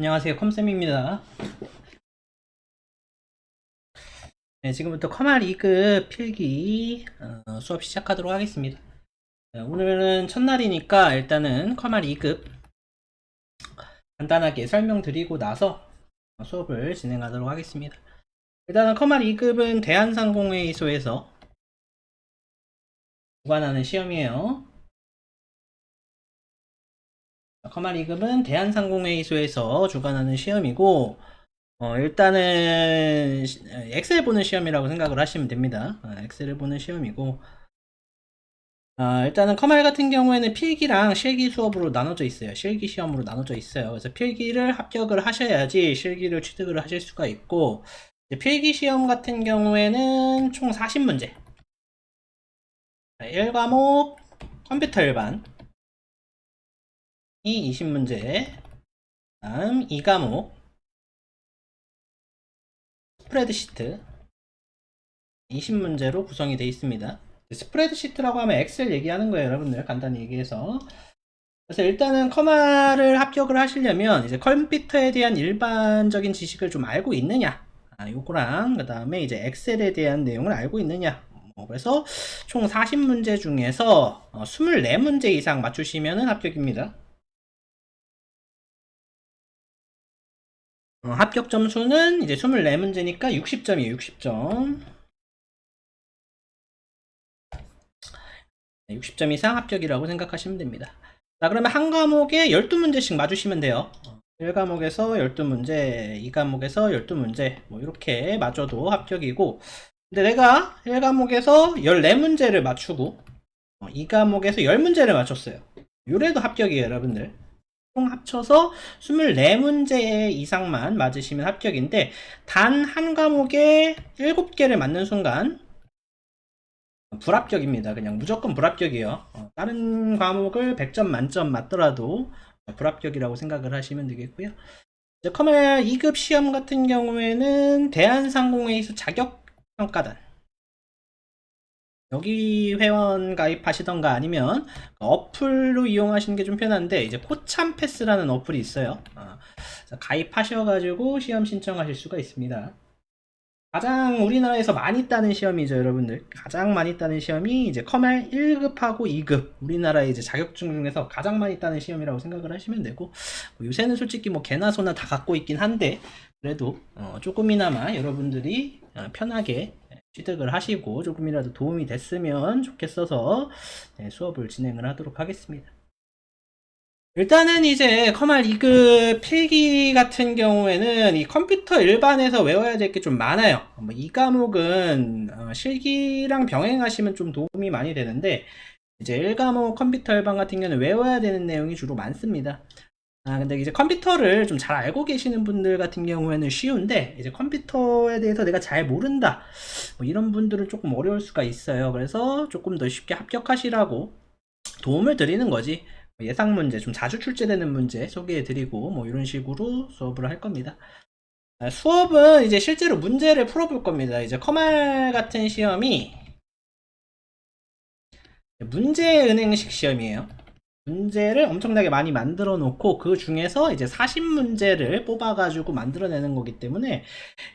안녕하세요, 컴쌤입니다. 네, 지금부터 커말 2급 필기 수업 시작하도록 하겠습니다. 오늘은 첫날이니까 일단은 커말 2급 간단하게 설명드리고 나서 수업을 진행하도록 하겠습니다. 일단은 커말 2급은 대한상공회의소에서 주관하는 시험이에요. 커말 2급은 대한상공회의소에서 주관하는 시험이고 일단은 엑셀 보는 시험이라고 생각을 하시면 됩니다. 엑셀을 보는 시험이고 일단은 커말 같은 경우에는 필기랑 실기 수업으로 나눠져 있어요. 실기 시험으로 나눠져 있어요. 그래서 필기를 합격을 하셔야지 실기를 취득을 하실 수가 있고, 필기 시험 같은 경우에는 총 40문제. 1과목 컴퓨터 일반이 20문제, 다음 2과목 스프레드시트 20문제로 구성이 되어 있습니다. 스프레드시트라고 하면 엑셀 얘기하는 거예요, 여러분들. 간단히 얘기해서. 그래서 일단은 커마를 합격을 하시려면 이제 컴퓨터에 대한 일반적인 지식을 좀 알고 있느냐, 요거랑 그 다음에 이제 엑셀에 대한 내용을 알고 있느냐. 그래서 총 40문제 중에서 24문제 이상 맞추시면 합격입니다. 합격 점수는 이제 24문제니까 60점이에요. 60점. 60점 이상 합격이라고 생각하시면 됩니다. 자, 그러면 한 과목에 12문제씩 맞으시면 돼요. 1과목에서 12문제, 2과목에서 12문제, 뭐 이렇게 맞춰도 합격이고, 근데 내가 1과목에서 14문제를 맞추고 2과목에서 10문제를 맞췄어요. 요래도 합격이에요, 여러분들. 총 합쳐서 24문제 이상만 맞으시면 합격인데, 단 한 과목에 7개를 맞는 순간 불합격입니다. 그냥 무조건 불합격이에요. 다른 과목을 100점 만점 맞더라도 불합격이라고 생각을 하시면 되겠고요. 이제 커멜 2급 시험 같은 경우에는 대한상공회의소 자격평가단, 여기 회원 가입하시던가 아니면 어플로 이용하시는 게 좀 편한데, 이제 코참 패스라는 어플이 있어요. 가입하셔가지고 시험 신청하실 수가 있습니다. 가장 우리나라에서 많이 따는 시험이죠, 여러분들. 가장 많이 따는 시험이 이제 커멜 1급하고 2급. 우리나라의 이제 자격증 중에서 가장 많이 따는 시험이라고 생각을 하시면 되고, 요새는 솔직히 뭐 개나 소나 다 갖고 있긴 한데, 그래도 조금이나마 여러분들이 편하게 취득을 하시고 조금이라도 도움이 됐으면 좋겠어서 수업을 진행을 하도록 하겠습니다. 일단은 이제 커말 2급 필기 같은 경우에는 이 컴퓨터 일반에서 외워야 될 게 좀 많아요. 이 과목은 실기랑 병행하시면 좀 도움이 많이 되는데, 이제 1과목 컴퓨터 일반 같은 경우는 외워야 되는 내용이 주로 많습니다. 근데 이제 컴퓨터를 좀 잘 알고 계시는 분들 같은 경우에는 쉬운데, 이제 컴퓨터에 대해서 내가 잘 모른다, 뭐 이런 분들은 조금 어려울 수가 있어요. 그래서 조금 더 쉽게 합격하시라고 도움을 드리는 거지. 예상 문제, 좀 자주 출제되는 문제 소개해드리고 뭐 이런 식으로 수업을 할 겁니다. 수업은 이제 실제로 문제를 풀어볼 겁니다. 이제 커말 같은 시험이 문제은행식 시험이에요. 문제를 엄청나게 많이 만들어 놓고 그 중에서 이제 40문제를 뽑아가지고 만들어내는 거기 때문에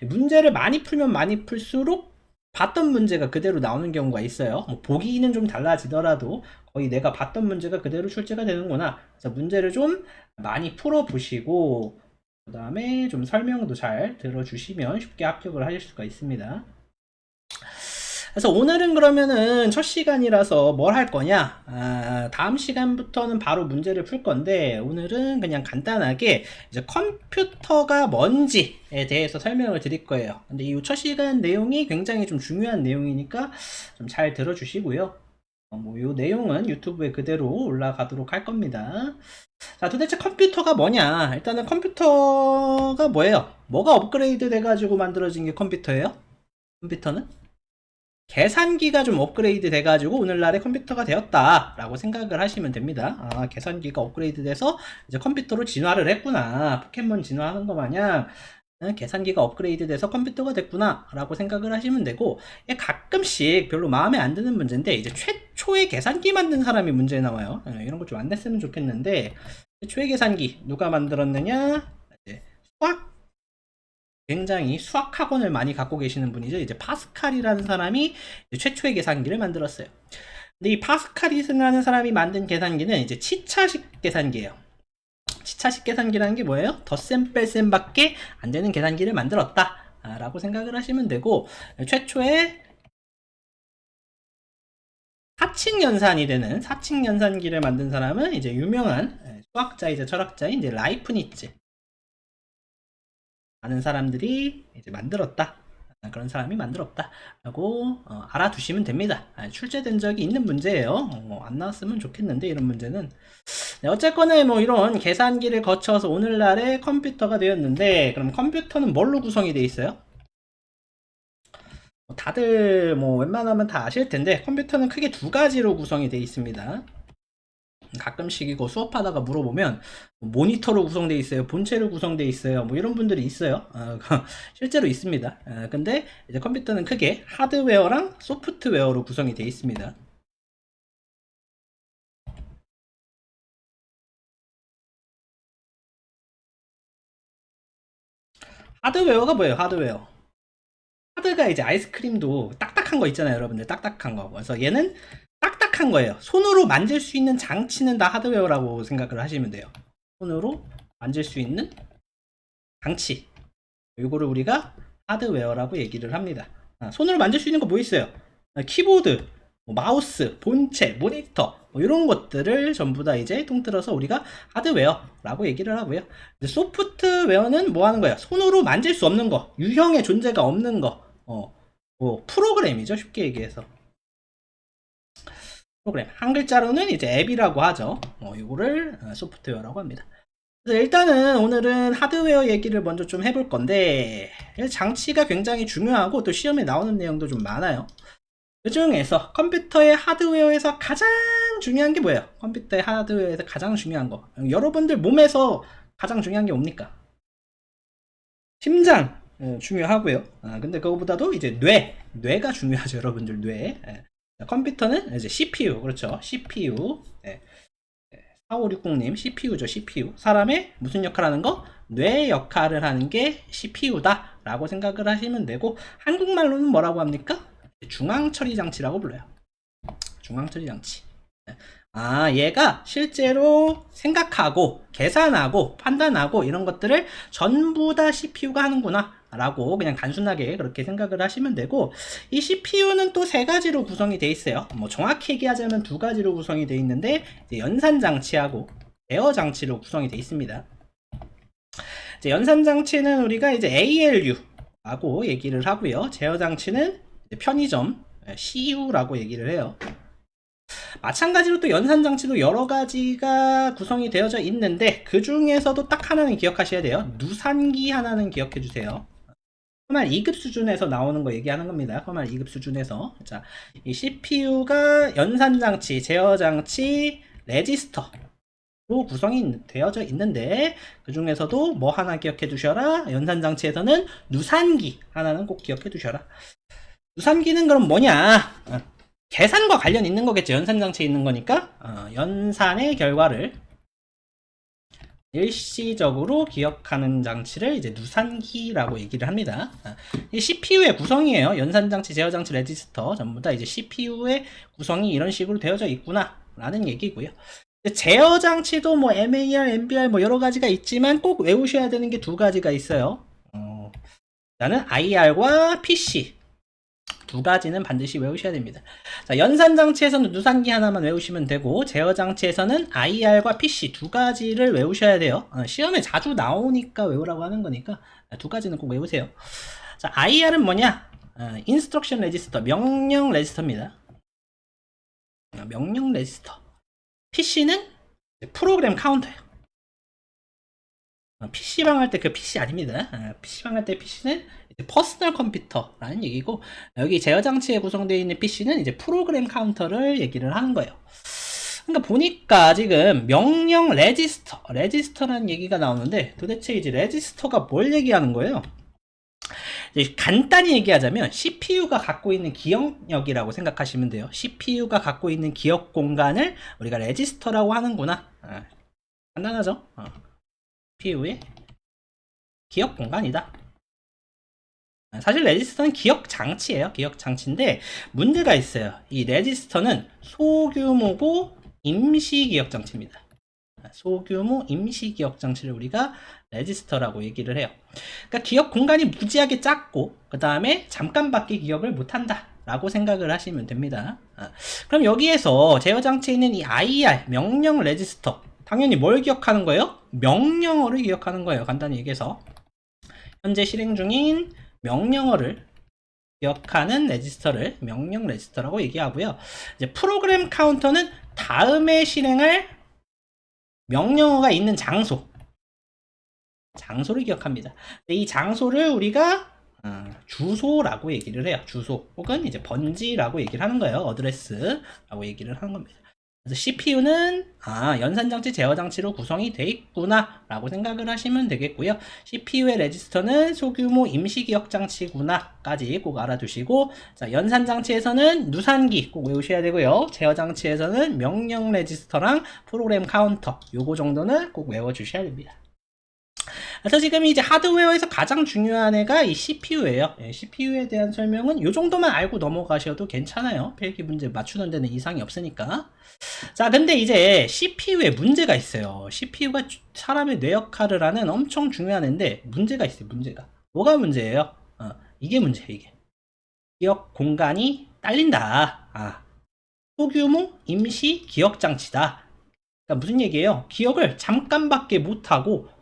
문제를 많이 풀면 많이 풀수록 봤던 문제가 그대로 나오는 경우가 있어요. 뭐 보기는 좀 달라지더라도 거의 내가 봤던 문제가 그대로 출제가 되는구나. 그래서 문제를 좀 많이 풀어보시고 그 다음에 좀 설명도 잘 들어주시면 쉽게 합격을 하실 수가 있습니다. 그래서 오늘은 그러면은 첫 시간이라서 뭘 할 거냐, 다음 시간부터는 바로 문제를 풀 건데, 오늘은 그냥 간단하게 이제 컴퓨터가 뭔지에 대해서 설명을 드릴 거예요. 근데 이 첫 시간 내용이 굉장히 좀 중요한 내용이니까 좀 잘 들어주시고요. 뭐 요 내용은 유튜브에 그대로 올라가도록 할 겁니다. 자, 도대체 컴퓨터가 뭐냐? 일단은 컴퓨터가 뭐예요? 뭐가 업그레이드 돼가지고 만들어진 게 컴퓨터예요? 컴퓨터는? 계산기가 좀 업그레이드 돼가지고 오늘날의 컴퓨터가 되었다라고 생각을 하시면 됩니다. 계산기가 업그레이드 돼서 이제 컴퓨터로 진화를 했구나. 포켓몬 진화하는 거 마냥 계산기가 업그레이드 돼서 컴퓨터가 됐구나 라고 생각을 하시면 되고, 가끔씩 별로 마음에 안 드는 문제인데, 이제 최초의 계산기 만든 사람이 문제에 나와요. 이런 거 좀 안 냈으면 좋겠는데, 최초의 계산기 누가 만들었느냐? 굉장히 수학 학원을 많이 갖고 계시는 분이죠. 이제 파스칼이라는 사람이 최초의 계산기를 만들었어요. 근데 이 파스칼이라는 사람이 만든 계산기는 이제 치차식 계산기예요. 치차식 계산기라는 게 뭐예요? 덧셈 뺄셈 밖에 안 되는 계산기를 만들었다 라고 생각을 하시면 되고, 최초의 사칙 연산이 되는 사칙 연산기를 만든 사람은 이제 유명한 수학자이자 철학자인 이제 라이프니츠 많은 사람들이 이제 만들었다. 그런 사람이 만들었다 라고 알아두시면 됩니다. 출제된 적이 있는 문제예요. 안 나왔으면 좋겠는데 이런 문제는. 네, 어쨌거나 뭐 이런 계산기를 거쳐서 오늘날의 컴퓨터가 되었는데, 그럼 컴퓨터는 뭘로 구성이 되어 있어요? 다들 뭐 웬만하면 다 아실 텐데 컴퓨터는 크게 두 가지로 구성이 되어 있습니다. 가끔씩 이거 수업하다가 물어보면 모니터로 구성되어 있어요, 본체로 구성되어 있어요, 뭐 이런 분들이 있어요. 실제로 있습니다. 근데 이제 컴퓨터는 크게 하드웨어랑 소프트웨어로 구성이 되어 있습니다. 하드웨어가 뭐예요? 하드웨어, 하드가 이제 아이스크림도 딱딱한 거 있잖아요, 여러분들. 딱딱한 거. 그래서 얘는 딱딱한 거예요. 손으로 만질 수 있는 장치는 다 하드웨어라고 생각을 하시면 돼요. 손으로 만질 수 있는 장치, 이거를 우리가 하드웨어라고 얘기를 합니다. 손으로 만질 수 있는 거 뭐 있어요? 키보드, 뭐 마우스, 본체, 모니터, 뭐 이런 것들을 전부 다 이제 통틀어서 우리가 하드웨어라고 얘기를 하고요. 소프트웨어는 뭐 하는 거예요? 손으로 만질 수 없는 거, 유형의 존재가 없는 거, 뭐 프로그램이죠, 쉽게 얘기해서. 프로그램, 한 글자로는 이제 앱이라고 하죠. 이거를 소프트웨어라고 합니다. 그래서 일단은 오늘은 하드웨어 얘기를 먼저 좀 해볼 건데, 장치가 굉장히 중요하고 또 시험에 나오는 내용도 좀 많아요. 그 중에서 컴퓨터의 하드웨어에서 가장 중요한 게 뭐예요? 컴퓨터의 하드웨어에서 가장 중요한 거, 여러분들 몸에서 가장 중요한 게 뭡니까? 심장 중요하고요. 근데 그거보다도 이제 뇌가 중요하죠, 여러분들. 뇌. 컴퓨터는 이제 CPU, 그렇죠? CPU. 4560님 CPU죠, CPU. 사람의 무슨 역할을 하는 거? 뇌 역할을 하는 게 CPU다 라고 생각을 하시면 되고, 한국말로는 뭐라고 합니까? 중앙처리장치라고 불러요. 중앙처리장치. 얘가 실제로 생각하고 계산하고 판단하고 이런 것들을 전부 다 CPU가 하는구나 라고 그냥 단순하게 그렇게 생각을 하시면 되고, 이 CPU는 또 세 가지로 구성이 되어 있어요. 뭐 정확히 얘기하자면 두 가지로 구성이 되어 있는데, 연산장치하고 제어장치로 구성이 되어 있습니다. 이제 연산장치는 우리가 이제 ALU 라고 얘기를 하고요, 제어장치는 편의점 CU라고 얘기를 해요. 마찬가지로 또 연산장치도 여러 가지가 구성이 되어져 있는데, 그 중에서도 딱 하나는 기억하셔야 돼요. 누산기 하나는 기억해 주세요. 컴활 2급 수준에서 나오는 거 얘기하는 겁니다. 컴활 2급 수준에서. 자, 이 CPU가 연산장치, 제어장치, 레지스터로 구성이 되어져 있는데, 그 중에서도 뭐 하나 기억해 두셔라. 연산장치에서는 누산기 하나는 꼭 기억해 두셔라. 누산기는 그럼 뭐냐? 계산과 관련 있는 거겠죠. 연산장치에 있는 거니까. 연산의 결과를 일시적으로 기억하는 장치를 이제 누산기라고 얘기를 합니다. 이 CPU의 구성이에요. 연산장치, 제어장치, 레지스터 전부 다 이제 CPU의 구성이 이런 식으로 되어져 있구나 라는 얘기고요. 제어장치도 뭐 MAR, MBR 뭐 여러 가지가 있지만 꼭 외우셔야 되는 게 두 가지가 있어요. 일단은 IR과 PC 두 가지는 반드시 외우셔야 됩니다. 자, 연산장치에서는 누산기 하나만 외우시면 되고, 제어장치에서는 IR과 PC 두 가지를 외우셔야 돼요. 시험에 자주 나오니까 외우라고 하는 거니까 두 가지는 꼭 외우세요. 자, IR은 뭐냐? 인스트럭션 레지스터, 명령 레지스터입니다. 명령 레지스터. PC는 프로그램 카운터예요. PC방 할 때 그 PC 아닙니다. PC방 할 때 PC는 퍼스널 컴퓨터라는 얘기고, 여기 제어장치에 구성되어 있는 PC는 이제 프로그램 카운터를 얘기를 하는 거예요. 그러니까 보니까 지금 명령 레지스터라는 얘기가 나오는데, 도대체 이제 레지스터가 뭘 얘기하는 거예요? 이제 간단히 얘기하자면 CPU가 갖고 있는 기억력이라고 생각하시면 돼요. CPU가 갖고 있는 기억 공간을 우리가 레지스터라고 하는구나. 간단하죠? CPU의 기억 공간이다. 사실 레지스터는 기억 장치예요. 기억 장치인데 문제가 있어요. 이 레지스터는 소규모고 임시 기억 장치입니다. 소규모 임시 기억 장치를 우리가 레지스터라고 얘기를 해요. 그러니까 기억 공간이 무지하게 작고 그 다음에 잠깐밖에 기억을 못한다 라고 생각을 하시면 됩니다. 그럼 여기에서 제어 장치에 있는 이 IR 명령 레지스터, 당연히 뭘 기억하는 거예요? 명령어를 기억하는 거예요. 간단히 얘기해서 현재 실행 중인 명령어를 기억하는 레지스터를 명령 레지스터라고 얘기하고요. 이제 프로그램 카운터는 다음에 실행할 명령어가 있는 장소를 기억합니다. 이 장소를 우리가 주소라고 얘기를 해요. 주소 혹은 이제 번지라고 얘기를 하는 거예요. 어드레스라고 얘기를 하는 겁니다. 그래서 CPU는 연산장치, 제어장치로 구성이 돼 있구나 라고 생각을 하시면 되겠고요. CPU의 레지스터는 소규모 임시기억장치구나 까지 꼭 알아두시고, 자, 연산장치에서는 누산기 꼭 외우셔야 되고요. 제어장치에서는 명령 레지스터랑 프로그램 카운터 요거 정도는 꼭 외워주셔야 됩니다. 그래서 지금 이제 하드웨어에서 가장 중요한 애가 이 CPU예요. CPU에 대한 설명은 이 정도만 알고 넘어가셔도 괜찮아요. 필기 문제 맞추는 데는 이상이 없으니까. 자, 근데 이제 CPU에 문제가 있어요. CPU가 사람의 뇌 역할을 하는 엄청 중요한 애인데 문제가 있어요. 문제가. 뭐가 문제예요? 이게 문제예요. 이게. 기억 공간이 딸린다. 소규모 임시 기억 장치다. 그러니까 무슨 얘기예요? 기억을 잠깐밖에 못하고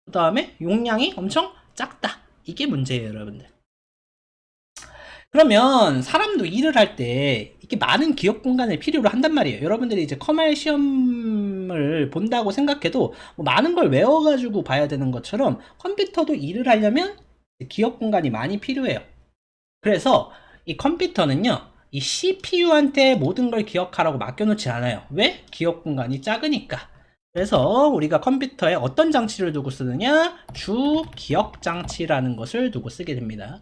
그 다음에 용량이 엄청 작다. 이게 문제예요, 여러분들. 그러면 사람도 일을 할 때 이렇게 많은 기억 공간을 필요로 한단 말이에요. 여러분들이 이제 커말 시험을 본다고 생각해도 뭐 많은 걸 외워가지고 봐야 되는 것처럼 컴퓨터도 일을 하려면 기억 공간이 많이 필요해요. 그래서 이 컴퓨터는요, 이 CPU한테 모든 걸 기억하라고 맡겨놓지 않아요. 왜? 기억 공간이 작으니까. 그래서 우리가 컴퓨터에 어떤 장치를 두고 쓰느냐? 주 기억 장치라는 것을 두고 쓰게 됩니다.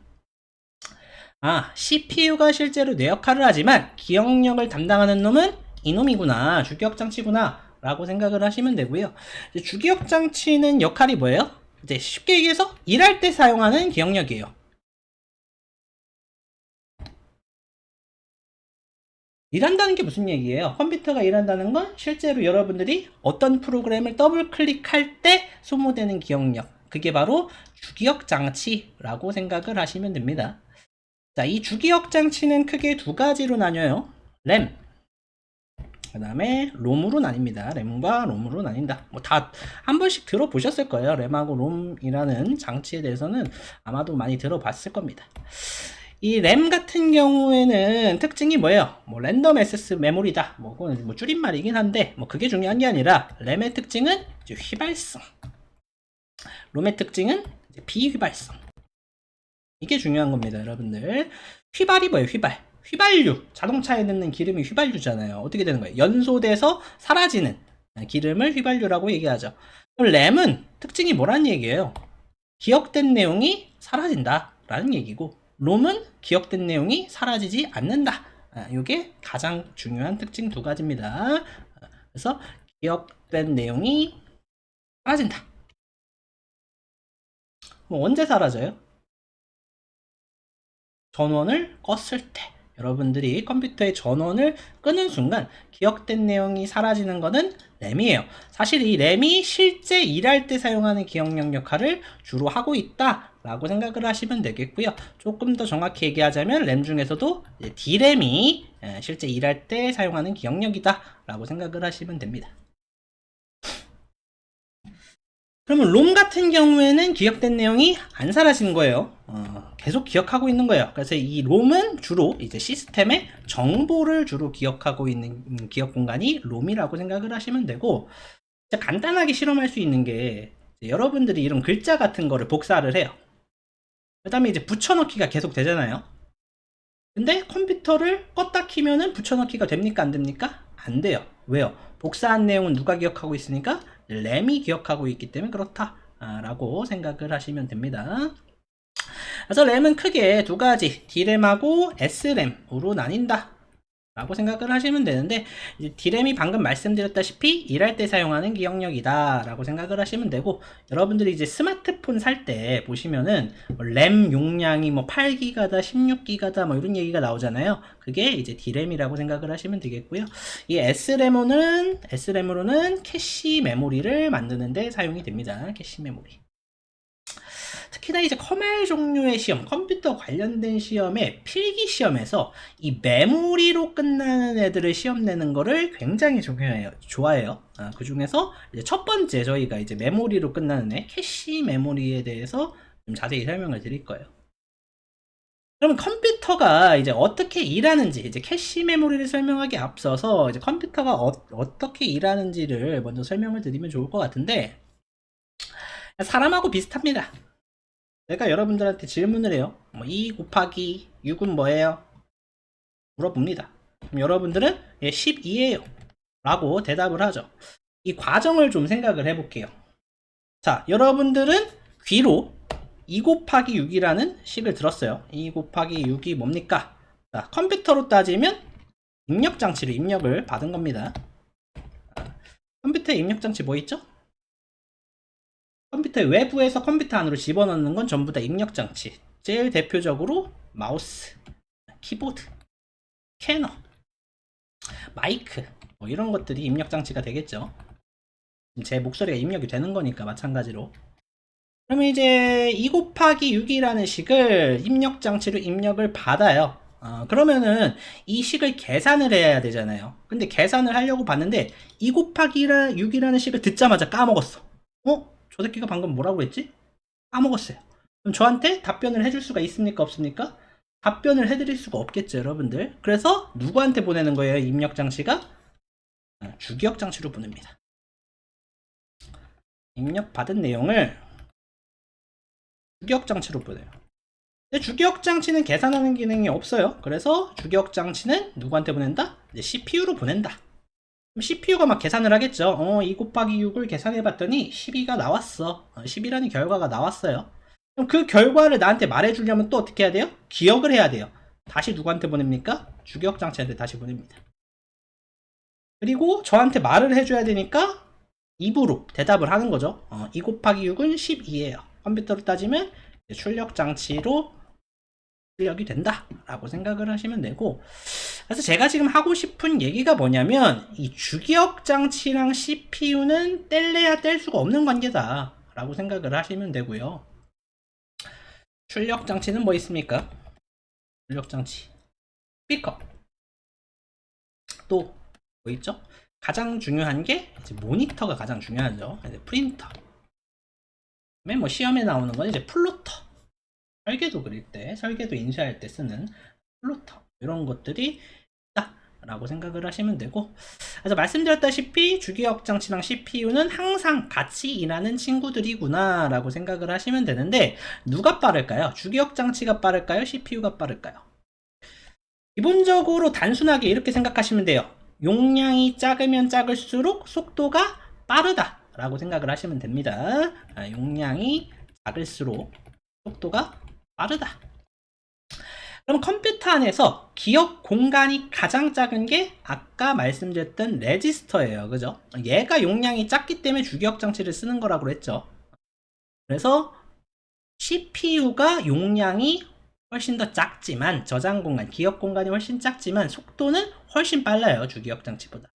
CPU가 실제로 뇌 역할을 하지만 기억력을 담당하는 놈은 이놈이구나, 주기억 장치구나 라고 생각을 하시면 되고요. 주기억 장치는 역할이 뭐예요? 이제 쉽게 얘기해서 일할 때 사용하는 기억력이에요. 일한다는 게 무슨 얘기예요? 컴퓨터가 일한다는 건 실제로 여러분들이 어떤 프로그램을 더블 클릭할 때 소모되는 기억력, 그게 바로 주기억 장치라고 생각을 하시면 됩니다. 자, 이 주기억 장치는 크게 두 가지로 나뉘어요. 램, 그 다음에 롬으로 나뉩니다. 램과 롬으로 나뉜다. 뭐 다 한 번씩 들어보셨을 거예요. 램하고 롬이라는 장치에 대해서는 아마도 많이 들어봤을 겁니다. 이 램 같은 경우에는 특징이 뭐예요? 뭐 랜덤 액세스 메모리다. 뭐 줄임말이긴 한데 뭐 그게 중요한 게 아니라 램의 특징은 이제 휘발성, 롬의 특징은 이제 비휘발성. 이게 중요한 겁니다, 여러분들. 휘발이 뭐예요? 휘발유. 자동차에 넣는 기름이 휘발유잖아요. 어떻게 되는 거예요? 연소돼서 사라지는 기름을 휘발유라고 얘기하죠. 그럼 램은 특징이 뭐라는 얘기예요? 기억된 내용이 사라진다라는 얘기고, 롬은 기억된 내용이 사라지지 않는다. 이게 가장 중요한 특징 두 가지입니다. 그래서 기억된 내용이 사라진다. 그럼 언제 사라져요? 전원을 껐을 때. 여러분들이 컴퓨터의 전원을 끄는 순간 기억된 내용이 사라지는 것은 램이에요. 사실 이 램이 실제 일할 때 사용하는 기억력 역할을 주로 하고 있다 라고 생각을 하시면 되겠고요. 조금 더 정확히 얘기하자면 램 중에서도 D램이 실제 일할 때 사용하는 기억력이다 라고 생각을 하시면 됩니다. 그러면 롬 같은 경우에는 기억된 내용이 안 사라지는 거예요. 계속 기억하고 있는 거예요. 그래서 이 롬은 주로 이제 시스템의 정보를 주로 기억하고 있는 기억 공간이 롬이라고 생각을 하시면 되고, 간단하게 실험할 수 있는 게 여러분들이 이런 글자 같은 거를 복사를 해요. 그 다음에 이제 붙여넣기가 계속 되잖아요. 근데 컴퓨터를 껐다 키면은 붙여넣기가 됩니까? 안 됩니까? 안 돼요. 왜요? 복사한 내용은 누가 기억하고 있으니까? 램이 기억하고 있기 때문에 그렇다 라고 생각을 하시면 됩니다. 그래서 램은 크게 두 가지, D램하고 S램으로 나뉜다 라고 생각을 하시면 되는데, 이제 D램이 방금 말씀드렸다시피 일할 때 사용하는 기억력이다 라고 생각을 하시면 되고, 여러분들이 이제 스마트폰 살 때 보시면은 램 용량이 뭐 8기가다 16기가다 뭐 이런 얘기가 나오잖아요. 그게 이제 D램이라고 생각을 하시면 되겠고요. 이 S램으로는 캐시 메모리를 만드는 데 사용이 됩니다. 캐시 메모리. 특히나 이제 커말 종류의 시험, 컴퓨터 관련된 시험에 필기 시험에서 이 메모리로 끝나는 애들을 시험 내는 거를 굉장히 좋아해요. 그 중에서 이제 첫 번째 저희가 이제 메모리로 끝나는 애, 캐시 메모리에 대해서 좀 자세히 설명을 드릴 거예요. 그러면 컴퓨터가 이제 어떻게 일하는지, 이제 캐시 메모리를 설명하기 앞서서 이제 컴퓨터가 어떻게 일하는지를 먼저 설명을 드리면 좋을 것 같은데, 사람하고 비슷합니다. 내가 여러분들한테 질문을 해요. 뭐 2 곱하기 6은 뭐예요? 물어봅니다. 그럼 여러분들은 12예요 라고 대답을 하죠. 이 과정을 좀 생각을 해볼게요. 자, 여러분들은 귀로 2 곱하기 6이라는 식을 들었어요. 2 곱하기 6이 뭡니까? 자, 컴퓨터로 따지면 입력장치로 입력을 받은 겁니다. 컴퓨터에 입력장치 뭐 있죠? 컴퓨터 외부에서 컴퓨터 안으로 집어넣는 건 전부 다 입력장치. 제일 대표적으로 마우스, 키보드, 스캐너, 마이크 뭐 이런 것들이 입력장치가 되겠죠. 제 목소리가 입력이 되는 거니까 마찬가지로. 그러면 이제 2 곱하기 6이라는 식을 입력장치로 입력을 받아요. 그러면은 이 식을 계산을 해야 되잖아요. 근데 계산을 하려고 봤는데 2 곱하기 6이라는 식을 듣자마자 까먹었어. 저 새끼가 방금 뭐라고 했지? 까먹었어요. 그럼 저한테 답변을 해줄 수가 있습니까? 없습니까? 답변을 해드릴 수가 없겠죠, 여러분들. 그래서 누구한테 보내는 거예요, 입력장치가? 주기억장치로 보냅니다. 입력받은 내용을 주기억장치로 보내요. 근데 주기억장치는 계산하는 기능이 없어요. 그래서 주기억장치는 누구한테 보낸다? 이제 CPU로 보낸다. CPU가 막 계산을 하겠죠. 2 곱하기 6을 계산해봤더니 12가 나왔어. 10이라는 결과가 나왔어요. 그럼 그 결과를 나한테 말해주려면 또 어떻게 해야 돼요? 기억을 해야 돼요. 다시 누구한테 보냅니까? 주기억장치한테 다시 보냅니다. 그리고 저한테 말을 해줘야 되니까 입으로 대답을 하는 거죠. 2 곱하기 6은 12예요. 컴퓨터로 따지면 출력장치로 출력이 된다 라고 생각을 하시면 되고, 그래서 제가 지금 하고 싶은 얘기가 뭐냐면 이 주기억장치랑 CPU는 뗄래야 뗄 수가 없는 관계다 라고 생각을 하시면 되고요. 출력장치는 뭐 있습니까? 출력장치, 스피커, 또 뭐 있죠? 가장 중요한 게 이제 모니터가 가장 중요하죠. 이제 프린터, 그다음에 뭐 시험에 나오는 건 이제 플로터, 설계도 그릴 때, 설계도 인쇄할 때 쓰는 플로터, 이런 것들이 있다 라고 생각을 하시면 되고, 그래서 말씀드렸다시피 주기억장치랑 CPU는 항상 같이 일하는 친구들이구나 라고 생각을 하시면 되는데, 누가 빠를까요? 주기억장치가 빠를까요? CPU가 빠를까요? 기본적으로 단순하게 이렇게 생각하시면 돼요. 용량이 작으면 작을수록 속도가 빠르다 라고 생각을 하시면 됩니다. 용량이 작을수록 속도가 빠르다. 그럼 컴퓨터 안에서 기억 공간이 가장 작은 게 아까 말씀드렸던 레지스터예요. 그죠? 얘가 용량이 작기 때문에 주기억 장치를 쓰는 거라고 했죠. 그래서 CPU가 용량이 훨씬 더 작지만, 저장 공간, 기억 공간이 훨씬 작지만 속도는 훨씬 빨라요. 주기억 장치보다.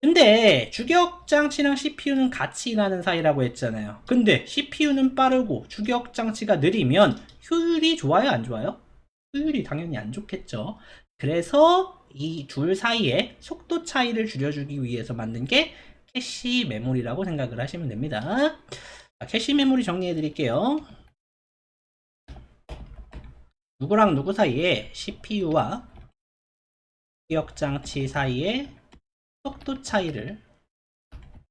근데 주기억 장치랑 CPU는 같이 일하는 사이라고 했잖아요. 근데 CPU는 빠르고 주기억 장치가 느리면 효율이 좋아요, 안 좋아요? 효율이 당연히 안 좋겠죠. 그래서 이 둘 사이에 속도 차이를 줄여주기 위해서 만든 게 캐시 메모리라고 생각을 하시면 됩니다. 자, 캐시 메모리 정리해 드릴게요. 누구랑 누구 사이에 CPU와 기억장치 사이에 속도 차이를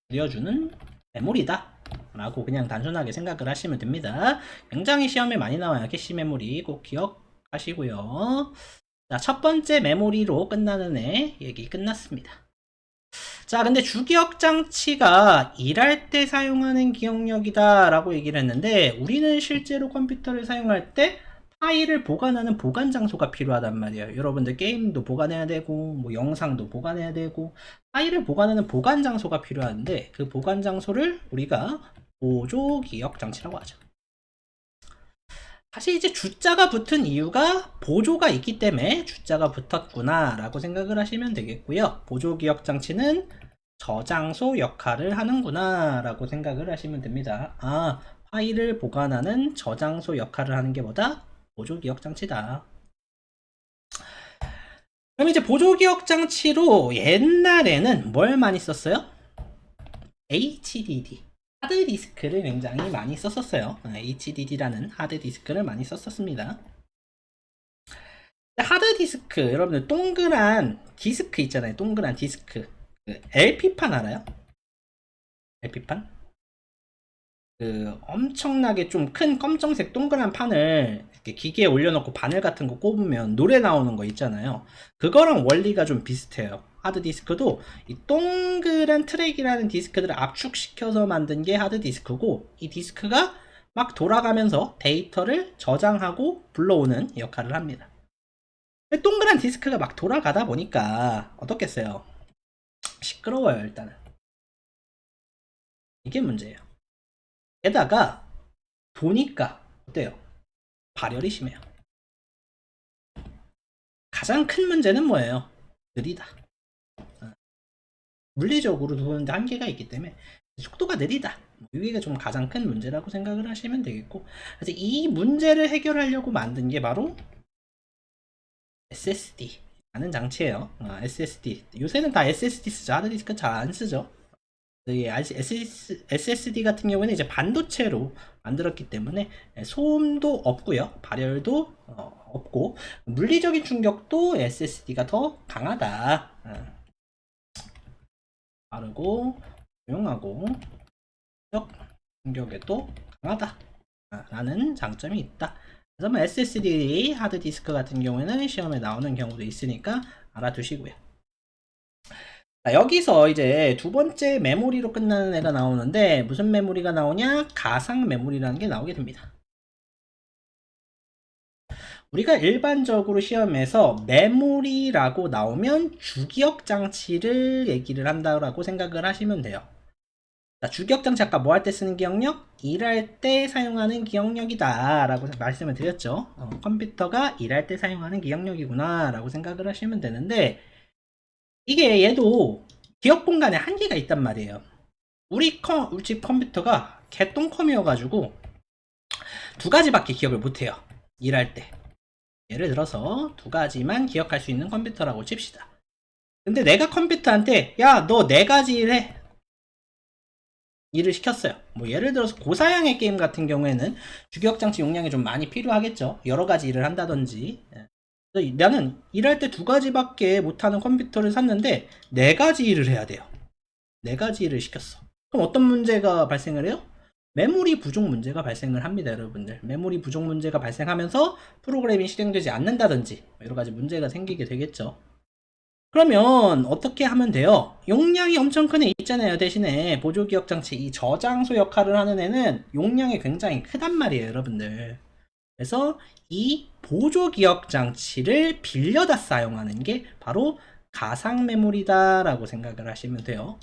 줄여주는 메모리다 라고 그냥 단순하게 생각을 하시면 됩니다. 굉장히 시험에 많이 나와요. 캐시 메모리 꼭 기억하시고요. 자, 첫 번째 메모리로 끝나는 애 얘기 끝났습니다. 자, 근데 주기억장치가 일할 때 사용하는 기억력이다 라고 얘기를 했는데, 우리는 실제로 컴퓨터를 사용할 때 파일을 보관하는 보관 장소가 필요하단 말이에요. 여러분들 게임도 보관해야 되고 뭐 영상도 보관해야 되고 파일을 보관하는 보관 장소가 필요한데 그 보관 장소를 우리가 보조 기억 장치라고 하죠. 사실 이제 주자가 붙은 이유가 보조가 있기 때문에 주자가 붙었구나 라고 생각을 하시면 되겠고요. 보조 기억 장치는 저장소 역할을 하는구나 라고 생각을 하시면 됩니다. 아, 파일을 보관하는 저장소 역할을 하는 게 뭐다? 보조 기억 장치다. 그럼 이제 보조 기억 장치로 옛날에는 뭘 많이 썼어요? HDD. 하드디스크를 굉장히 많이 썼었어요. HDD라는 하드디스크를 많이 썼었습니다. 하드디스크, 여러분들 동그란 디스크 있잖아요. 동그란 디스크. 그 LP판 알아요? LP판? 그 엄청나게 좀 큰 검정색 동그란 판을 이렇게 기계에 올려놓고 바늘 같은 거 꼽으면 노래 나오는 거 있잖아요. 그거랑 원리가 좀 비슷해요. 하드디스크도 이 동그란 트랙이라는 디스크들을 압축시켜서 만든 게 하드디스크고, 이 디스크가 막 돌아가면서 데이터를 저장하고 불러오는 역할을 합니다. 동그란 디스크가 막 돌아가다 보니까 어떻겠어요? 시끄러워요. 일단은 이게 문제예요. 게다가 보니까 어때요? 발열이 심해요. 가장 큰 문제는 뭐예요? 느리다. 물리적으로 도는데 한계가 있기 때문에 속도가 느리다. 이게 좀 가장 큰 문제라고 생각을 하시면 되겠고, 그래서 이 문제를 해결하려고 만든 게 바로 SSD 라는 장치예요. SSD. 요새는 다 SSD 쓰죠. 하드디스크 잘 안 쓰죠. SSD 같은 경우는 이제 반도체로 만들었기 때문에 소음도 없고요, 발열도 없고, 물리적인 충격도 SSD가 더 강하다. 빠르고 조용하고 충격에도 강하다 라는 장점이 있다. 그래서 뭐 SSD 하드디스크 같은 경우에는 시험에 나오는 경우도 있으니까 알아두시고요. 자, 여기서 이제 두 번째 메모리로 끝나는 애가 나오는데, 무슨 메모리가 나오냐? 가상 메모리라는 게 나오게 됩니다. 우리가 일반적으로 시험에서 메모리라고 나오면 주기억 장치를 얘기를 한다고 생각을 하시면 돼요. 자, 주기억 장치 아까 뭐 할 때 쓰는 기억력? 일할 때 사용하는 기억력이다 라고 말씀을 드렸죠. 컴퓨터가 일할 때 사용하는 기억력이구나 라고 생각을 하시면 되는데, 이게 얘도 기억 공간에 한계가 있단 말이에요. 우리 집 컴퓨터가 개똥컴이어가지고 두 가지밖에 기억을 못해요. 일할 때. 예를 들어서 두 가지만 기억할 수 있는 컴퓨터라고 칩시다. 근데 내가 컴퓨터한테 야, 너 네 가지 일해. 일을 시켰어요. 뭐 예를 들어서 고사양의 게임 같은 경우에는 주기억 장치 용량이 좀 많이 필요하겠죠. 여러 가지 일을 한다든지. 나는 일할 때 두 가지밖에 못하는 컴퓨터를 샀는데 네 가지 일을 해야 돼요. 네 가지 일을 시켰어. 그럼 어떤 문제가 발생을 해요? 메모리 부족 문제가 발생을 합니다. 여러분들, 메모리 부족 문제가 발생하면서 프로그램이 실행되지 않는다든지 여러 가지 문제가 생기게 되겠죠. 그러면 어떻게 하면 돼요? 용량이 엄청 큰 애 있잖아요. 대신에 보조기억 장치, 이 저장소 역할을 하는 애는 용량이 굉장히 크단 말이에요, 여러분들. 그래서 이 보조기억 장치를 빌려다 사용하는 게 바로 가상 메모리다 라고 생각을 하시면 돼요.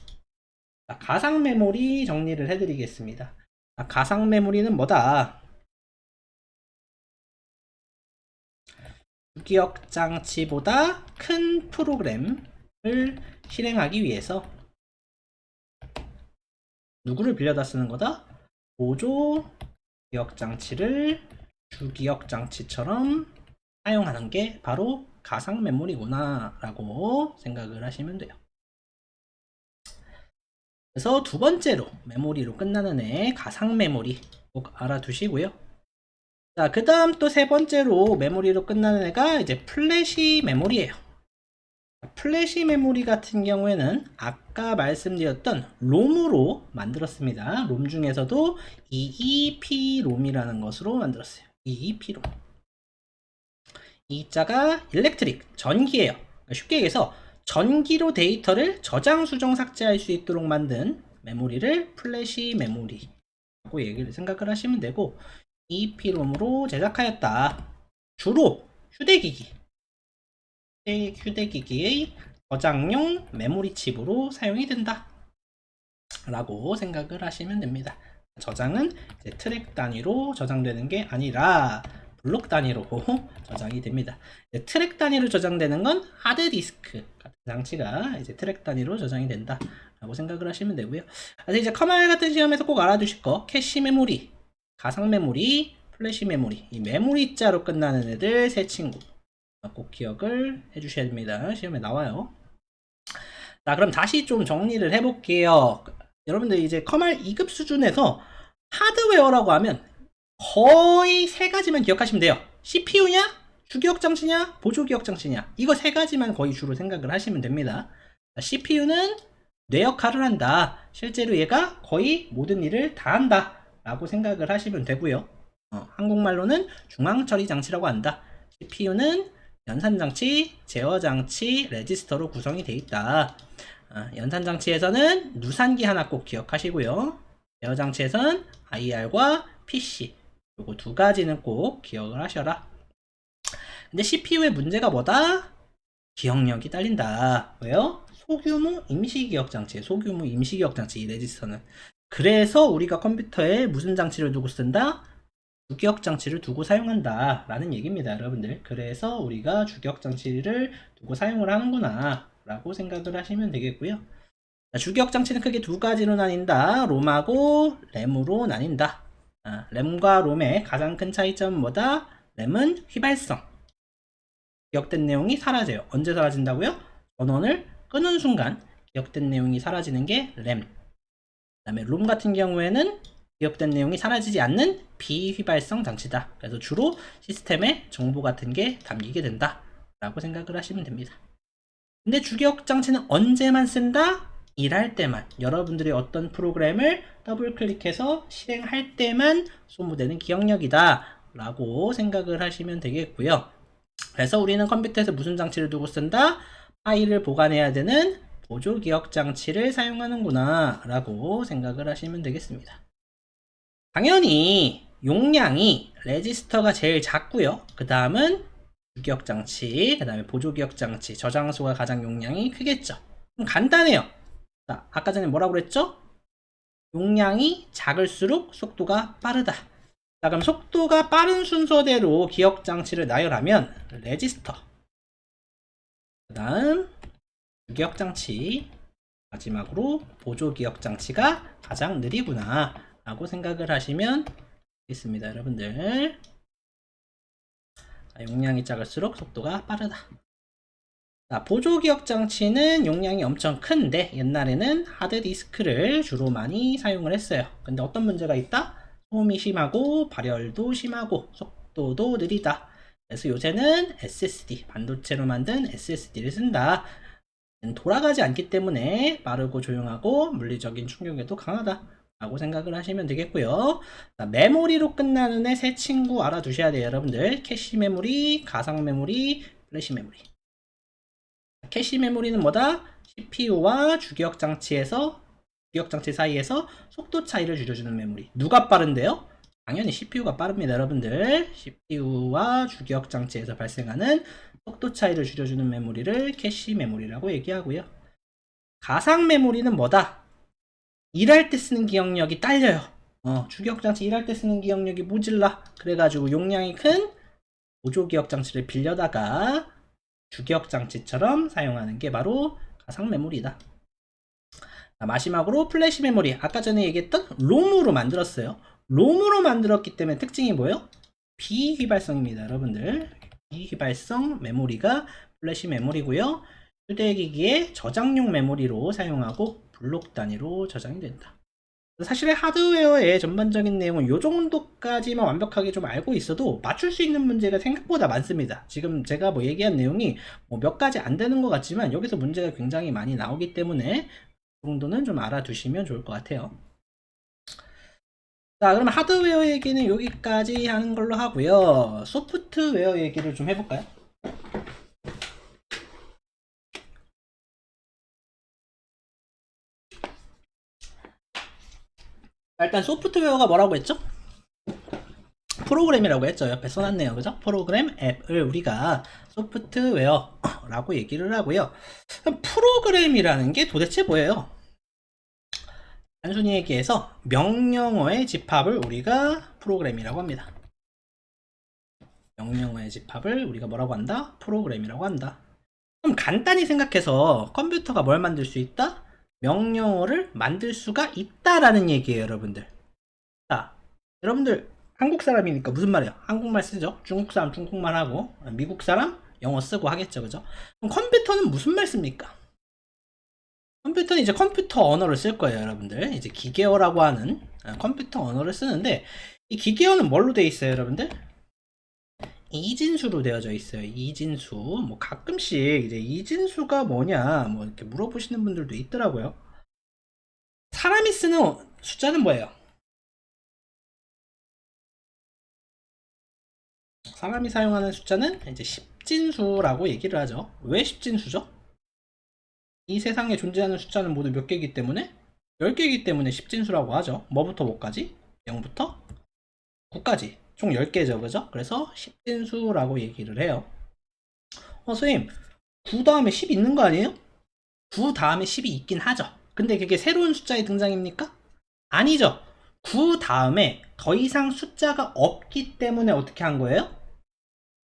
가상 메모리 정리를 해드리겠습니다. 가상 메모리는 뭐다? 주기억 장치보다 큰 프로그램을 실행하기 위해서 누구를 빌려다 쓰는 거다? 보조 기억 장치를 주기억 장치처럼 사용하는 게 바로 가상 메모리구나 라고 생각을 하시면 돼요. 그래서 두 번째로 메모리로 끝나는 애 가상 메모리 꼭 알아두시고요. 자, 그 다음 또 세 번째로 메모리로 끝나는 애가 이제 플래시 메모리예요. 플래시 메모리 같은 경우에는 아까 말씀드렸던 롬으로 만들었습니다. 롬 중에서도 EEP롬이라는 것으로 만들었어요. EEP롬. 이 자가 일렉트릭, 전기예요. 쉽게 얘기해서 전기로 데이터를 저장, 수정, 삭제할 수 있도록 만든 메모리를 플래시 메모리라고 생각을 하시면 되고, EEP롬으로 제작하였다. 주로 휴대기기의 저장용 메모리 칩으로 사용이 된다 라고 생각을 하시면 됩니다. 저장은 이제 트랙 단위로 저장되는 게 아니라 블록 단위로 저장이 됩니다. 트랙 단위로 저장되는 건 하드디스크 같은 장치가 이제 트랙 단위로 저장이 된다 라고 생각을 하시면 되고요. 그래서 이제 커말 같은 시험에서 꼭 알아두실 거, 캐시 메모리, 가상 메모리, 플래시 메모리, 이 메모리 자로 끝나는 애들 세 친구 꼭 기억을 해주셔야 됩니다. 시험에 나와요. 자, 그럼 다시 좀 정리를 해볼게요. 여러분들 이제 커말 2급 수준에서 하드웨어라고 하면 거의 세 가지만 기억하시면 돼요. CPU냐, 주기억 장치냐, 보조 기억 장치냐, 이거 세 가지만 거의 주로 생각을 하시면 됩니다. CPU는 뇌 역할을 한다. 실제로 얘가 거의 모든 일을 다 한다 라고 생각을 하시면 되고요. 한국말로는 중앙처리 장치라고 한다. CPU는 연산장치, 제어장치, 레지스터로 구성이 되어 있다. 연산장치에서는 누산기 하나 꼭 기억하시고요. 제어장치에서는 IR과 PC, 요거 두 가지는 꼭 기억을 하셔라. 근데 CPU의 문제가 뭐다? 기억력이 딸린다. 왜요? 소규모 임시기억장치, 소규모 임시기억장치, 이 레지스터는. 그래서 우리가 컴퓨터에 무슨 장치를 두고 쓴다? 주기억장치를 두고 사용한다 라는 얘기입니다, 여러분들. 그래서 우리가 주기억장치를 두고 사용을 하는구나 라고 생각을 하시면 되겠고요. 주기억장치는 크게 두 가지로 나뉜다. 롬하고 램으로 나뉜다. 램과 롬의 가장 큰 차이점은 뭐다? 램은 휘발성, 기억된 내용이 사라져요. 언제 사라진다고요? 전원을 끄는 순간 기억된 내용이 사라지는 게 램. 그 다음에 롬 같은 경우에는 기억된 내용이 사라지지 않는 비휘발성 장치다. 그래서 주로 시스템에 정보 같은 게 담기게 된다 라고 생각을 하시면 됩니다. 근데 주기억 장치는 언제만 쓴다? 일할 때만, 여러분들이 어떤 프로그램을 더블 클릭해서 실행할 때만 소모되는 기억력이다 라고 생각을 하시면 되겠고요. 그래서 우리는 컴퓨터에서 무슨 장치를 두고 쓴다? 파일을 보관해야 되는 보조 기억 장치를 사용하는구나 라고 생각을 하시면 되겠습니다. 당연히 용량이 레지스터가 제일 작고요. 그 다음은 주기억 장치, 그 다음에 보조 기억 장치, 저장소가 가장 용량이 크겠죠. 그럼 간단해요. 자, 아까 전에 뭐라고 그랬죠? 용량이 작을수록 속도가 빠르다. 자, 그럼 속도가 빠른 순서대로 기억 장치를 나열하면 레지스터, 그 다음 주기억 장치, 마지막으로 보조 기억 장치가 가장 느리구나 라고 생각을 하시면 되겠습니다, 여러분들. 자, 용량이 작을수록 속도가 빠르다. 자, 보조 기억 장치는 용량이 엄청 큰데 옛날에는 하드디스크를 주로 많이 사용을 했어요. 근데 어떤 문제가 있다? 소음이 심하고 발열도 심하고 속도도 느리다. 그래서 요새는 SSD, 반도체로 만든 SSD를 쓴다. 돌아가지 않기 때문에 빠르고 조용하고 물리적인 충격에도 강하다 라고 생각을 하시면 되겠고요. 자, 메모리로 끝나는 애 세 친구 알아두셔야 돼요, 여러분들. 캐시 메모리, 가상 메모리, 플래시 메모리. 캐시 메모리는 뭐다? CPU와 주기억 장치 사이에서 속도 차이를 줄여주는 메모리. 누가 빠른데요? 당연히 CPU가 빠릅니다, 여러분들. CPU와 주기억 장치에서 발생하는 속도 차이를 줄여주는 메모리를 캐시 메모리라고 얘기하고요. 가상 메모리는 뭐다? 일할 때 쓰는 기억력이 딸려요. 주기억 장치 일할 때 쓰는 기억력이 모질라. 그래가지고 용량이 큰 보조 기억 장치를 빌려다가 주기억 장치처럼 사용하는 게 바로 가상 메모리다. 자, 마지막으로 플래시 메모리. 아까 전에 얘기했던 롬으로 만들었어요. 롬으로 만들었기 때문에 특징이 뭐예요? 비휘발성입니다, 여러분들. 비휘발성 메모리가 플래시 메모리고요. 휴대기기에 저장용 메모리로 사용하고 블록 단위로 저장이 된다. 사실 하드웨어의 전반적인 내용은 이 정도까지만 완벽하게 좀 알고 있어도 맞출 수 있는 문제가 생각보다 많습니다. 지금 제가 뭐 얘기한 내용이 뭐 몇 가지 안 되는 것 같지만 여기서 문제가 굉장히 많이 나오기 때문에 그 정도는 좀 알아두시면 좋을 것 같아요. 자, 그럼 하드웨어 얘기는 여기까지 하는 걸로 하고요. 소프트웨어 얘기를 좀 해볼까요? 일단 소프트웨어가 뭐라고 했죠? 프로그램이라고 했죠. 옆에 써놨네요. 그죠? 프로그램 앱을 우리가 소프트웨어라고 얘기를 하고요. 그럼 프로그램이라는 게 도대체 뭐예요? 단순히 얘기해서 명령어의 집합을 우리가 프로그램이라고 합니다. 명령어의 집합을 우리가 뭐라고 한다? 프로그램이라고 한다. 그럼 간단히 생각해서 컴퓨터가 뭘 만들 수 있다? 명령어를 만들 수가 있다라는 얘기예요, 여러분들. 자, 여러분들 한국 사람이니까 무슨 말이에요? 한국말 쓰죠? 중국 사람 중국말 하고, 미국 사람 영어 쓰고 하겠죠, 그죠? 그럼 컴퓨터는 무슨 말 씁니까? 컴퓨터는 이제 컴퓨터 언어를 쓸 거예요, 여러분들. 이제 기계어라고 하는 컴퓨터 언어를 쓰는데, 이 기계어는 뭘로 되어 있어요, 여러분들? 이진수로 되어져 있어요. 이진수. 뭐 가끔씩 이제 이진수가 뭐냐 뭐 이렇게 물어보시는 분들도 있더라고요. 사람이 쓰는 숫자는 뭐예요? 사람이 사용하는 숫자는 이제 십진수라고 얘기를 하죠. 왜 십진수죠? 이 세상에 존재하는 숫자는 모두 몇 개이기 때문에 10개이기 때문에 십진수라고 하죠. 뭐부터 뭐까지? 0부터 9까지 총 10개죠, 그죠? 그래서 십진수라고 얘기를 해요. 선생님 9 다음에 10 있는 거 아니에요? 9 다음에 10이 있긴 하죠. 근데 그게 새로운 숫자의 등장입니까? 아니죠. 9 다음에 더 이상 숫자가 없기 때문에 어떻게 한 거예요?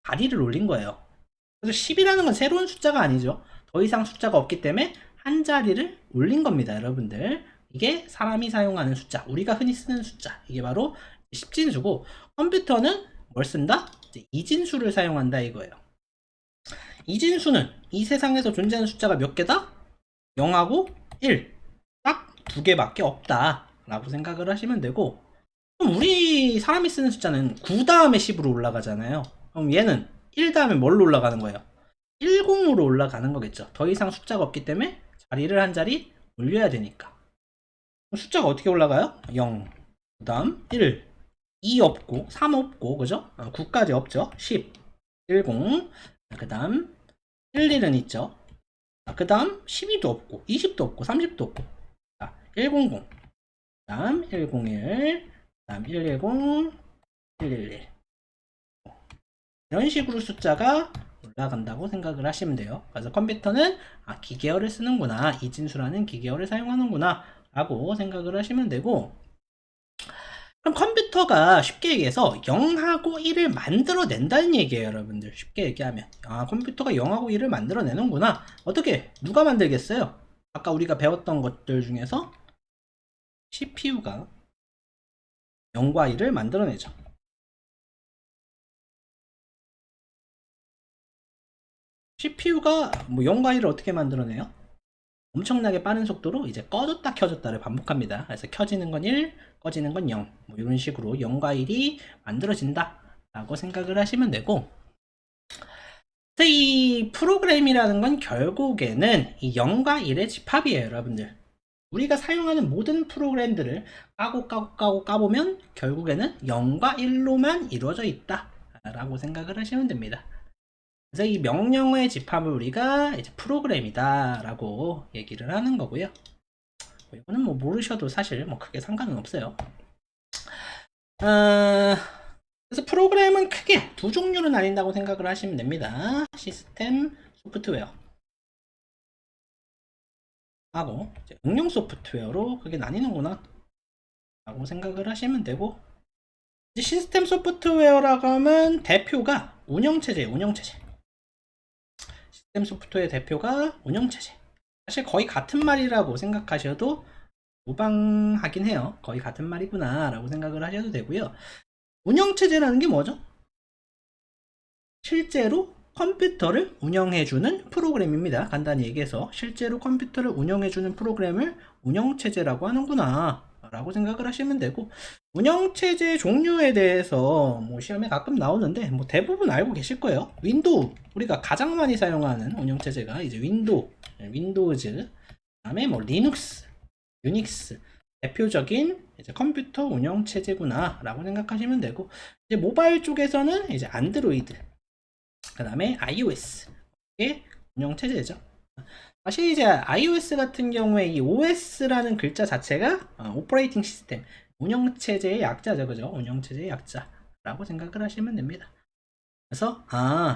자리를 올린 거예요. 그래서 10이라는 건 새로운 숫자가 아니죠. 더 이상 숫자가 없기 때문에 한 자리를 올린 겁니다, 여러분들. 이게 사람이 사용하는 숫자, 우리가 흔히 쓰는 숫자, 이게 바로 십진수고, 컴퓨터는 뭘 쓴다? 이진수를 사용한다 이거예요. 이진수는 이 세상에서 존재하는 숫자가 몇 개다? 0하고 1, 딱 2개밖에 없다 라고 생각을 하시면 되고, 그럼 우리 사람이 쓰는 숫자는 9 다음에 10으로 올라가잖아요. 그럼 얘는 1 다음에 뭘로 올라가는 거예요? 10으로 올라가는 거겠죠. 더 이상 숫자가 없기 때문에 자리를 한 자리 올려야 되니까. 숫자가 어떻게 올라가요? 0, 그 다음 1, 2 없고 3 없고, 그죠? 9까지 없죠. 10, 10, 그 다음 11은 있죠. 그 다음 12도 없고 20도 없고 30도 없고, 자, 100, 그 다음 101, 그 다음 110, 111, 이런 식으로 숫자가 올라간다고 생각을 하시면 돼요. 그래서 컴퓨터는 기계어를 쓰는구나, 이진수라는 기계어를 사용하는구나 라고 생각을 하시면 되고, 그럼 컴퓨터가 쉽게 얘기해서 0하고 1을 만들어낸다는 얘기예요, 여러분들. 쉽게 얘기하면 컴퓨터가 0하고 1을 만들어내는구나. 어떻게? 누가 만들겠어요? 아까 우리가 배웠던 것들 중에서 CPU가 0과 1을 만들어내죠. CPU가 뭐 0과 1을 어떻게 만들어내요? 엄청나게 빠른 속도로 이제 꺼졌다 켜졌다를 반복합니다. 그래서 켜지는 건 1, 꺼지는 건 0, 뭐 이런 식으로 0과 1이 만들어진다 라고 생각을 하시면 되고, 이 프로그램이라는 건 결국에는 이 0과 1의 집합이에요, 여러분들. 우리가 사용하는 모든 프로그램들을 까보면 결국에는 0과 1로만 이루어져 있다 라고 생각을 하시면 됩니다. 그래서 이 명령어의 집합을 우리가 이제 프로그램이다 라고 얘기를 하는 거고요. 이거는 뭐 모르셔도 사실 뭐 크게 상관은 없어요. 그래서 프로그램은 크게 두 종류로 나뉜다고 생각을 하시면 됩니다. 시스템 소프트웨어 하고 이제 응용 소프트웨어로 크게 나뉘는구나 라고 생각을 하시면 되고, 이제 시스템 소프트웨어라고 하면 대표가 운영체제예요. 운영체제. 시스템 소프트웨어 대표가 운영체제. 사실 거의 같은 말이라고 생각하셔도 무방하긴 해요. 거의 같은 말이구나 라고 생각을 하셔도 되고요. 운영체제라는 게 뭐죠? 실제로 컴퓨터를 운영해주는 프로그램입니다. 간단히 얘기해서 실제로 컴퓨터를 운영해주는 프로그램을 운영체제라고 하는구나 라고 생각을 하시면 되고, 운영체제 종류에 대해서 뭐 시험에 가끔 나오는데 뭐 대부분 알고 계실 거예요. 윈도우, 우리가 가장 많이 사용하는 운영체제가 이제 윈도우즈, 그 다음에 뭐 리눅스, 유닉스, 대표적인 이제 컴퓨터 운영체제구나 라고 생각하시면 되고, 이제 모바일 쪽에서는 이제 안드로이드, 그 다음에 iOS, 이게 운영체제죠. 사실 이제 iOS 같은 경우에 이 OS라는 글자 자체가 오퍼레이팅 시스템, 운영체제의 약자죠, 그죠? 운영체제의 약자. 라고 생각을 하시면 됩니다. 그래서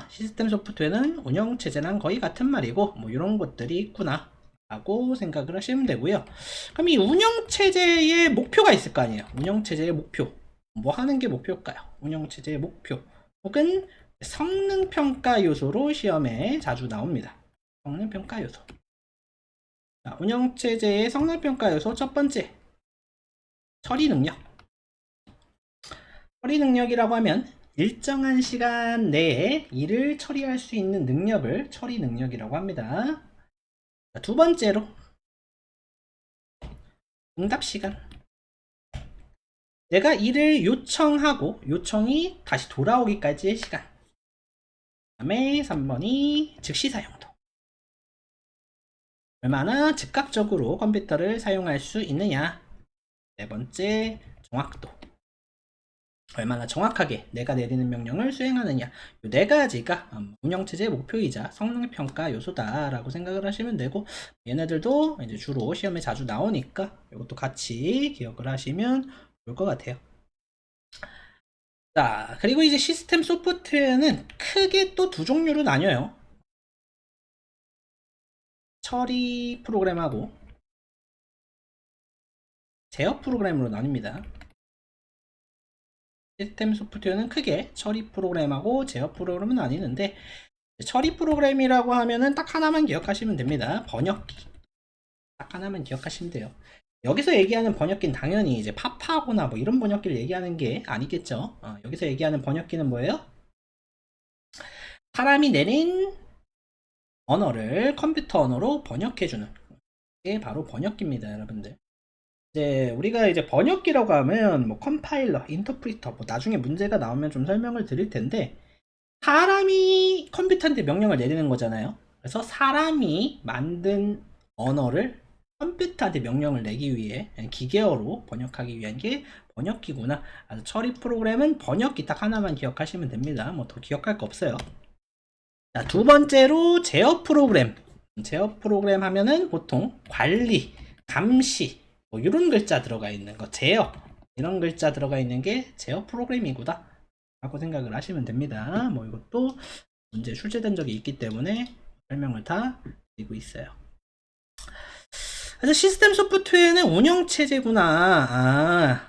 시스템 소프트웨어는 운영체제랑 거의 같은 말이고 뭐 이런 것들이 있구나 라고 생각을 하시면 되고요. 그럼 이 운영체제의 목표가 있을 거 아니에요. 운영체제의 목표, 뭐 하는 게 목표일까요? 운영체제의 목표 혹은 성능평가 요소로 시험에 자주 나옵니다. 성능평가 요소. 자, 운영체제의 성능평가 요소 첫 번째, 처리 능력. 처리 능력이라고 하면 일정한 시간 내에 일을 처리할 수 있는 능력을 처리 능력이라고 합니다. 자, 두 번째로 응답 시간. 내가 일을 요청하고 요청이 다시 돌아오기까지의 시간. 그 다음에 3번이 즉시 사용도. 얼마나 즉각적으로 컴퓨터를 사용할 수 있느냐. 네 번째, 정확도. 얼마나 정확하게 내가 내리는 명령을 수행하느냐. 이 네 가지가 운영체제의 목표이자 성능평가 요소다라고 생각을 하시면 되고, 얘네들도 이제 주로 시험에 자주 나오니까 이것도 같이 기억을 하시면 좋을 것 같아요. 자, 그리고 이제 시스템 소프트웨어는 크게 또 두 종류로 나뉘어요. 처리 프로그램하고 제어 프로그램으로 나뉩니다. 시스템 소프트웨어는 크게 처리 프로그램하고 제어 프로그램은 나뉘는데, 처리 프로그램이라고 하면은 딱 하나만 기억하시면 됩니다. 번역기. 딱 하나만 기억하시면 돼요. 여기서 얘기하는 번역기는 당연히 이제 파파고나 뭐 이런 번역기를 얘기하는 게 아니겠죠. 여기서 얘기하는 번역기는 뭐예요? 사람이 내린 언어를 컴퓨터 언어로 번역해주는 게 바로 번역기입니다, 여러분들. 이제 우리가 이제 번역기라고 하면 뭐 컴파일러, 인터프리터, 뭐 나중에 문제가 나오면 좀 설명을 드릴 텐데, 사람이 컴퓨터한테 명령을 내리는 거잖아요. 그래서 사람이 만든 언어를 컴퓨터한테 명령을 내기 위해 기계어로 번역하기 위한 게 번역기구나. 그래서 처리 프로그램은 번역기 딱 하나만 기억하시면 됩니다. 뭐 더 기억할 거 없어요. 자, 두 번째로 제어 프로그램. 제어 프로그램 하면은 보통 관리, 감시 뭐 이런 글자 들어가 있는 거, 제어 이런 글자 들어가 있는 게 제어 프로그램이구나 라고 생각을 하시면 됩니다. 뭐 이것도 문제 출제된 적이 있기 때문에 설명을 다 드리고 있어요. 그래서 시스템 소프트웨어는 운영체제구나.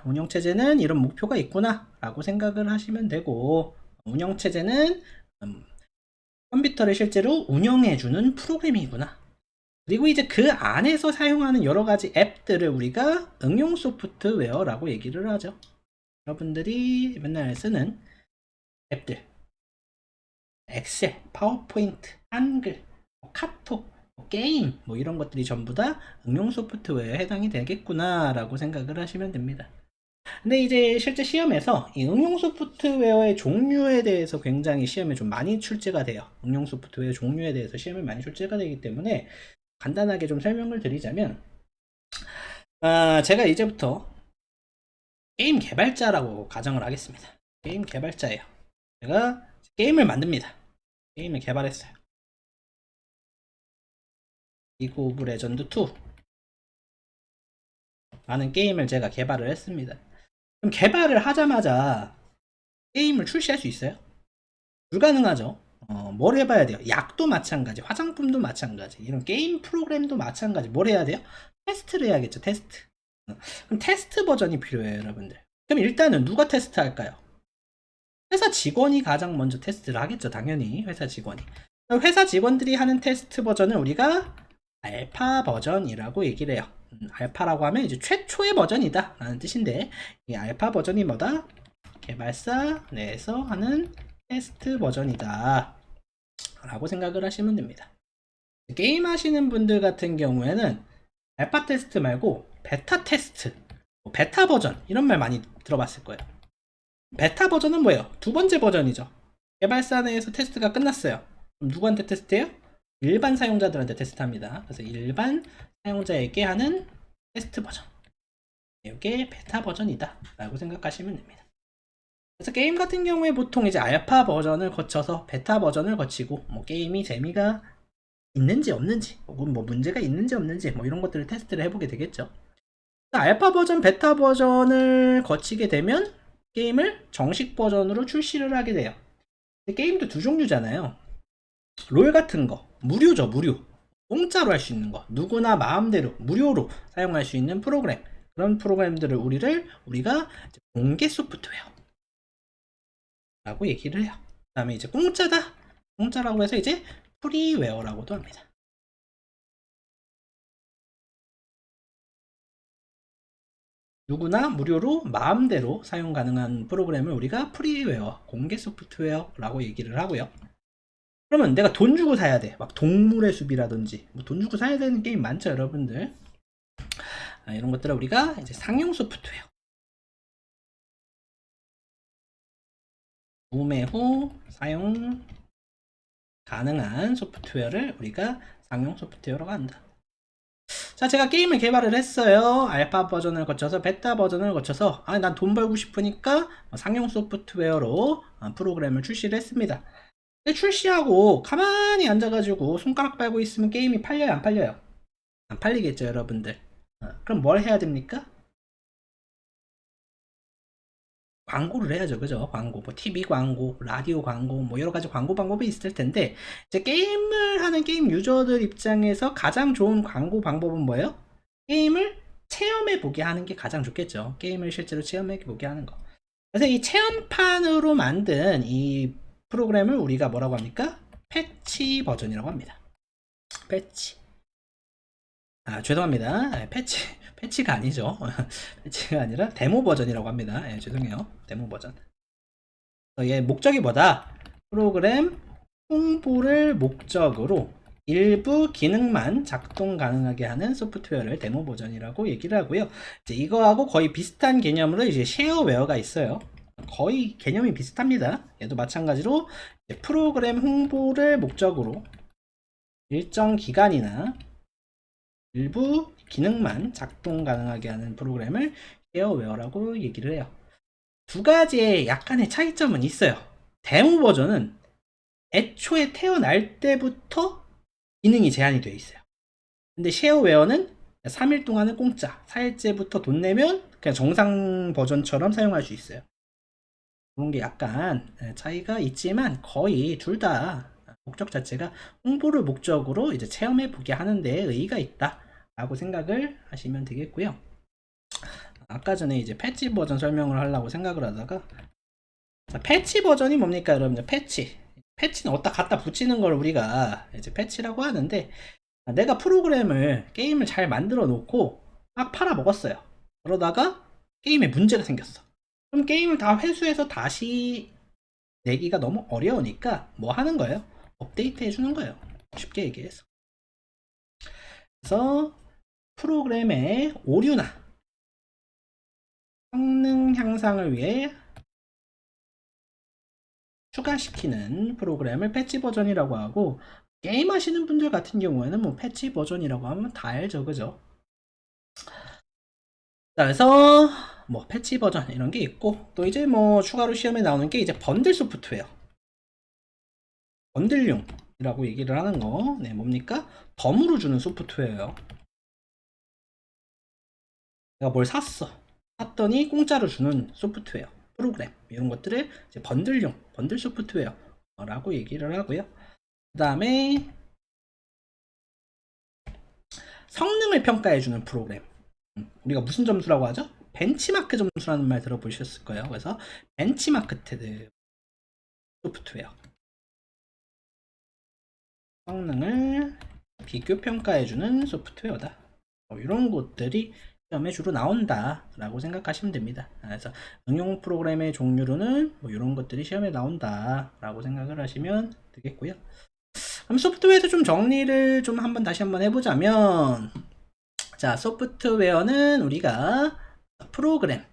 운영체제는 이런 목표가 있구나 라고 생각을 하시면 되고, 운영체제는 컴퓨터를 실제로 운영해주는 프로그램이구나. 그리고 이제 그 안에서 사용하는 여러 가지 앱들을 우리가 응용 소프트웨어라고 얘기를 하죠. 여러분들이 맨날 쓰는 앱들, 엑셀, 파워포인트, 한글, 카톡, 게임 뭐 이런 것들이 전부 다 응용 소프트웨어에 해당이 되겠구나 라고 생각을 하시면 됩니다. 근데 이제 실제 시험에서 이 응용 소프트웨어의 종류에 대해서 굉장히 시험에 좀 많이 출제가 돼요. 응용 소프트웨어 종류에 대해서 시험에 많이 출제가 되기 때문에 간단하게 좀 설명을 드리자면, 제가 이제부터 게임 개발자라고 가정을 하겠습니다. 게임 개발자예요. 제가 게임을 만듭니다. 게임을 개발했어요. 리그 오브 레전드 2 라는 게임을 제가 개발을 했습니다. 그럼 개발을 하자마자 게임을 출시할 수 있어요? 불가능하죠. 뭘 해봐야 돼요? 약도 마찬가지, 화장품도 마찬가지, 이런 게임 프로그램도 마찬가지. 뭘 해야 돼요? 테스트를 해야겠죠. 테스트. 그럼 테스트 버전이 필요해요, 여러분들. 그럼 일단은 누가 테스트 할까요? 회사 직원이 가장 먼저 테스트를 하겠죠. 당연히 회사 직원이. 회사 직원들이 하는 테스트 버전을 우리가 알파 버전이라고 얘기를 해요. 알파라고 하면 이제 최초의 버전이다 라는 뜻인데, 이 알파 버전이 뭐다? 개발사 내에서 하는 테스트 버전이다 라고 생각을 하시면 됩니다. 게임 하시는 분들 같은 경우에는 알파 테스트 말고 베타 테스트, 베타 버전 이런 말 많이 들어봤을 거예요. 베타 버전은 뭐예요? 두 번째 버전이죠. 개발사 내에서 테스트가 끝났어요. 그럼 누구한테 테스트해요? 일반 사용자들한테 테스트합니다. 그래서 일반 사용자에게 하는 테스트 버전, 이게 베타 버전이다 라고 생각하시면 됩니다. 그래서 게임 같은 경우에 보통 이제 알파 버전을 거쳐서 베타 버전을 거치고, 뭐 게임이 재미가 있는지 없는지, 혹은 뭐 문제가 있는지 없는지, 뭐 이런 것들을 테스트를 해보게 되겠죠. 알파 버전, 베타 버전을 거치게 되면 게임을 정식 버전으로 출시를 하게 돼요. 근데 게임도 두 종류잖아요. 롤 같은 거 무료죠. 무료. 공짜로 할 수 있는 거, 누구나 마음대로 무료로 사용할 수 있는 프로그램, 그런 프로그램들을 우리가 공개 소프트웨어라고 얘기를 해요. 그 다음에 이제 공짜라고 해서 이제 프리웨어라고도 합니다. 누구나 무료로 마음대로 사용 가능한 프로그램을 우리가 프리웨어, 공개 소프트웨어라고 얘기를 하고요. 그러면 내가 돈 주고 사야 돼. 막 동물의 숲이라든지 돈 주고 사야 되는 게임 많죠, 여러분들. 이런 것들을 우리가 이제 상용 소프트웨어, 구매 후 사용 가능한 소프트웨어를 우리가 상용 소프트웨어라고 한다. 자, 제가 게임을 개발을 했어요. 알파 버전을 거쳐서 베타 버전을 거쳐서 난 돈 벌고 싶으니까 상용 소프트웨어로 프로그램을 출시를 했습니다. 출시하고 가만히 앉아가지고 손가락 빨고 있으면 게임이 팔려요, 안 팔려요? 안 팔리겠죠, 여러분들. 그럼 뭘 해야 됩니까? 광고를 해야죠, 그죠? 광고, 뭐 TV 광고, 라디오 광고, 뭐 여러 가지 광고 방법이 있을 텐데, 이제 게임을 하는 게임 유저들 입장에서 가장 좋은 광고 방법은 뭐예요? 게임을 체험해 보게 하는 게 가장 좋겠죠. 게임을 실제로 체험해 보게 하는 거. 그래서 이 체험판으로 만든 이 프로그램을 우리가 뭐라고 합니까? 패치 버전이라고 합니다. 패치. 죄송합니다. 패치가 아니죠. 패치가 아니라 데모 버전이라고 합니다. 죄송해요. 데모 버전. 얘 목적이 뭐다? 프로그램 홍보를 목적으로 일부 기능만 작동 가능하게 하는 소프트웨어를 데모 버전이라고 얘기를 하고요. 이제 이거하고 거의 비슷한 개념으로 이제 쉐어웨어가 있어요. 거의 개념이 비슷합니다. 얘도 마찬가지로 프로그램 홍보를 목적으로 일정 기간이나 일부 기능만 작동 가능하게 하는 프로그램을 쉐어웨어라고 얘기를 해요. 두 가지의 약간의 차이점은 있어요. 데모 버전은 애초에 태어날 때부터 기능이 제한이 되어 있어요. 근데 쉐어웨어는 3일 동안은 공짜, 4일째부터 돈 내면 그냥 정상 버전처럼 사용할 수 있어요. 그런 게 약간 차이가 있지만 거의 둘 다 목적 자체가 홍보를 목적으로 이제 체험해 보게 하는 데 의의가 있다 라고 생각을 하시면 되겠고요. 아까 전에 이제 패치 버전 설명을 하려고 생각을 하다가, 자, 패치 버전이 뭡니까, 여러분들? 패치는 어디다 갖다 붙이는 걸 우리가 이제 패치라고 하는데, 내가 게임을 잘 만들어 놓고 막 팔아 먹었어요. 그러다가 게임에 문제가 생겼어. 그럼 게임을 다 회수해서 다시 내기가 너무 어려우니까 뭐 하는 거예요? 업데이트 해주는 거예요. 쉽게 얘기해서. 그래서 프로그램의 오류나 성능 향상을 위해 추가시키는 프로그램을 패치 버전이라고 하고, 게임 하시는 분들 같은 경우에는 뭐 패치 버전이라고 하면 다 알죠, 그죠? 그래서 뭐 패치 버전 이런 게 있고, 또 이제 뭐 추가로 시험에 나오는 게 이제 번들 소프트웨어, 번들용이라고 얘기를 하는 거, 뭡니까? 덤으로 주는 소프트웨어예요. 내가 뭘 샀더니 공짜로 주는 소프트웨어, 프로그램, 이런 것들을 이제 번들 소프트웨어라고 얘기를 하고요. 그 다음에 성능을 평가해주는 프로그램, 우리가 무슨 점수라고 하죠? 벤치마크 점수라는 말 들어보셨을 거예요. 그래서 벤치마크 테드 소프트웨어, 성능을 비교 평가해주는 소프트웨어다. 이런 것들이 시험에 주로 나온다 라고 생각하시면 됩니다. 그래서 응용 프로그램의 종류로는 뭐 이런 것들이 시험에 나온다 라고 생각을 하시면 되겠고요. 그럼 소프트웨어에서 좀 정리를 좀 다시 한번 해보자면, 자, 소프트웨어는 우리가 프로그램,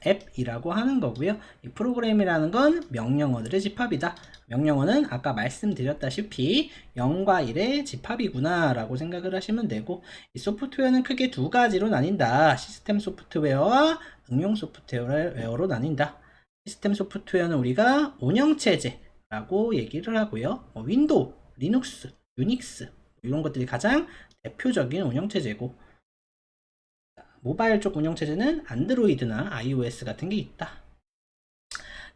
앱이라고 하는 거고요. 이 프로그램이라는 건 명령어들의 집합이다. 명령어는 아까 말씀드렸다시피 0과 1의 집합이구나 라고 생각을 하시면 되고, 이 소프트웨어는 크게 두 가지로 나뉜다. 시스템 소프트웨어와 응용 소프트웨어로 나뉜다. 시스템 소프트웨어는 우리가 운영체제라고 얘기를 하고요. 윈도우, 리눅스, 유닉스 이런 것들이 가장 대표적인 운영체제고, 모바일 쪽 운영체제는 안드로이드나 iOS 같은 게 있다.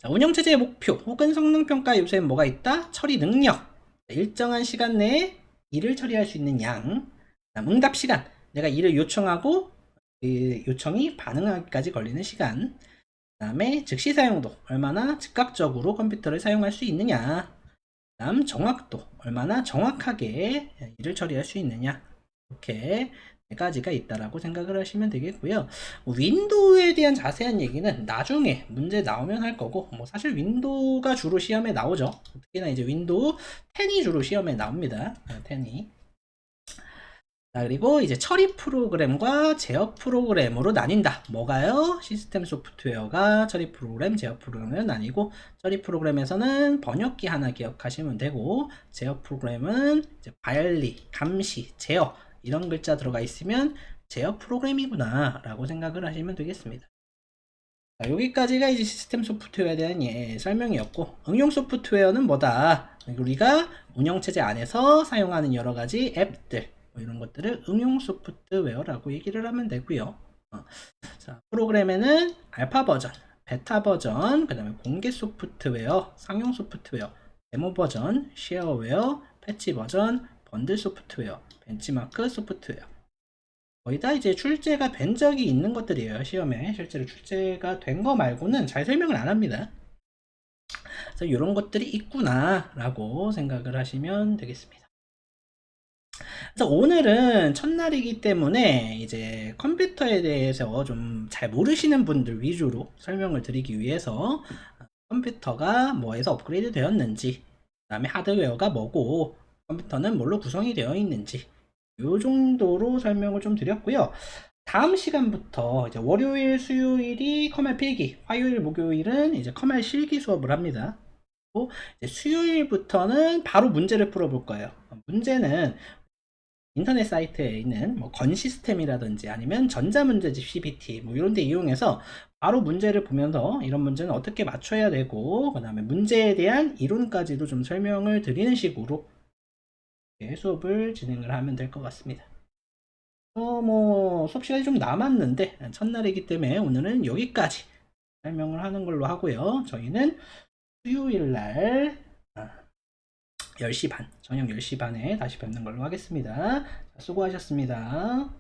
자, 운영체제의 목표 혹은 성능평가 요소엔 뭐가 있다? 처리 능력. 일정한 시간 내에 일을 처리할 수 있는 양. 다음 응답 시간. 내가 일을 요청하고 그 요청이 반응하기까지 걸리는 시간. 그 다음에 즉시 사용도. 얼마나 즉각적으로 컴퓨터를 사용할 수 있느냐. 그 다음 정확도. 얼마나 정확하게 일을 처리할 수 있느냐. 이렇게 네 가지가 있다라고 생각을 하시면 되겠고요. 윈도우에 대한 자세한 얘기는 나중에 문제 나오면 할 거고, 뭐 사실 윈도우가 주로 시험에 나오죠. 특히나 이제 윈도우 10이 주로 시험에 나옵니다. 10이. 자, 그리고 이제 처리 프로그램과 제어 프로그램으로 나뉜다. 뭐가요? 시스템 소프트웨어가 처리 프로그램, 제어 프로그램으로 나뉘고, 처리 프로그램에서는 번역기 하나 기억하시면 되고, 제어 프로그램은 이제 관리, 감시, 제어 이런 글자 들어가 있으면 제어 프로그램이구나 라고 생각을 하시면 되겠습니다. 자, 여기까지가 이제 시스템 소프트웨어에 대한 설명이었고, 응용 소프트웨어는 뭐다? 우리가 운영체제 안에서 사용하는 여러 가지 앱들, 뭐 이런 것들을 응용 소프트웨어라고 얘기를 하면 되고요. 자, 프로그램에는 알파 버전, 베타 버전, 그 다음에 공개 소프트웨어, 상용 소프트웨어, 데모 버전, 쉐어웨어, 패치 버전, 번들 소프트웨어, 벤치마크 소프트웨어. 거의 다 이제 출제가 된 적이 있는 것들이에요. 시험에 실제로 출제가 된 거 말고는 잘 설명을 안 합니다. 그래서 이런 것들이 있구나 라고 생각을 하시면 되겠습니다. 그래서 오늘은 첫날이기 때문에 이제 컴퓨터에 대해서 좀 잘 모르시는 분들 위주로 설명을 드리기 위해서 컴퓨터가 뭐에서 업그레이드 되었는지, 그 다음에 하드웨어가 뭐고 컴퓨터는 뭘로 구성이 되어 있는지 요 정도로 설명을 좀 드렸고요. 다음 시간부터 이제 월요일, 수요일이 컴활 필기, 화요일, 목요일은 이제 컴활 실기 수업을 합니다. 이제 수요일부터는 바로 문제를 풀어볼 거예요. 문제는 인터넷 사이트에 있는 뭐 건시스템이라든지 아니면 전자문제집 CBT 뭐 이런 데 이용해서 바로 문제를 보면서 이런 문제는 어떻게 맞춰야 되고, 그 다음에 문제에 대한 이론까지도 좀 설명을 드리는 식으로 수업을 진행을 하면 될 것 같습니다. 뭐 수업 시간이 좀 남았는데 첫날이기 때문에 오늘은 여기까지 설명을 하는 걸로 하고요. 저희는 수요일 날 10시 반, 저녁 10시 반에 다시 뵙는 걸로 하겠습니다. 수고하셨습니다.